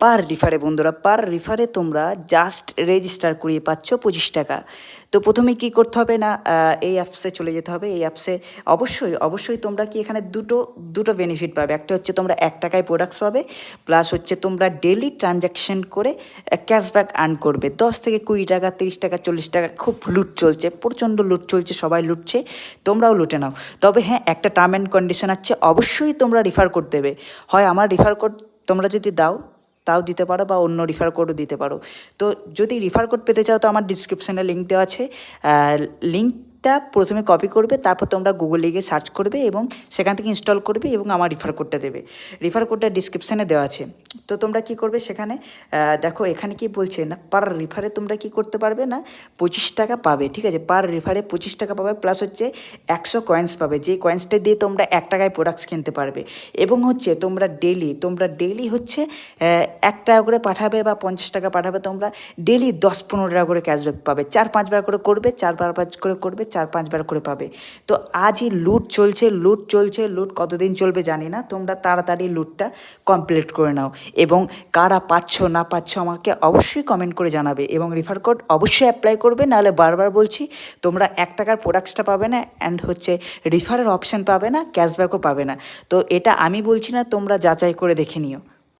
পার রিফারে বন্ধুরা, পার রিফারে তোমরা just register করিয়ে পাচ্ছ 25 টাকা। তো প্রথমে কি করতে হবে না, এই অ্যাপসে চলে যেতে হবে। এই অ্যাপসে অবশ্যই তোমরা কি এখানে দুটো বেনিফিট পাবে। একটা হচ্ছে তোমরা 1 টাকায় প্রোডাক্টস পাবে, প্লাস হচ্ছে তোমরা ডেলি ট্রানজ্যাকশন করে ক্যাশব্যাক আর্ন করবে। 10 থেকে 20 টাকা, 30 টাকা, 40 টাকা খুব লুট চলছে, প্রচণ্ড লুট চলছে, সবাই লুটছে, তোমরাও লুটে নাও। তবে হ্যাঁ, একটা টার্ম অ্যান্ড কন্ডিশন আছে, অবশ্যই তোমরা রিফার করতে দেবে। হয় আমার রিফার কোড তোমরা যদি দাও তাও দিতে পারো, বা অন্য রিফার কোডও দিতে পারো। তো যদি রিফার কোড পেতে চাও তো আমার ডিসক্রিপশানে লিঙ্ক দেওয়া আছে। লিঙ্কটা প্রথমে কপি করবে, তারপর তোমরা গুগলে গিয়ে সার্চ করবে এবং সেখান থেকে ইনস্টল করবে এবং আমার রিফার কোডটা দেবে। রিফার কোডটা ডিসক্রিপশানে দেওয়া আছে। তো তোমরা কি করবে, সেখানে দেখো এখানে কি বলছে না, পার রিফারে তোমরা কি করতে পারবে না, 25 টাকা পাবে। ঠিক আছে, পার রিফারে 25 টাকা পাবে, প্লাস হচ্ছে 100 কয়েন্স পাবে, যেই কয়েন্সটা দিয়ে তোমরা 1 টাকায় প্রোডাক্টস কিনতে পারবে। এবং হচ্ছে তোমরা ডেলি হচ্ছে 1 টাকা করে পাঠাবে বা 50 টাকা পাঠাবে, তোমরা ডেলি 10-15 টাকা করে ক্যাশব্যাক পাবে। 4-5 বার করে করবে, 4-5 করে করবে, 4-5 বার করে পাবে। তো আজই লুট চলছে, লুট কতদিন চলবে জানি না। তোমরা তাড়াতাড়ি লুটটা কমপ্লিট করে নাও, এবং কারা পাচ্ছ না পাচ্ছ আমাকে অবশ্যই কমেন্ট করে জানাবে, এবং রিফার কোড অবশ্যই অ্যাপ্লাই করবে। নাহলে বারবার বলছি, তোমরা 1 টাকার প্রোডাক্টসটা পাবে না, অ্যান্ড হচ্ছে রিফারের অপশান পাবে না, ক্যাশব্যাকও পাবে না। তো এটা আমি বলছি না, তোমরা যাচাই করে দেখে নিও।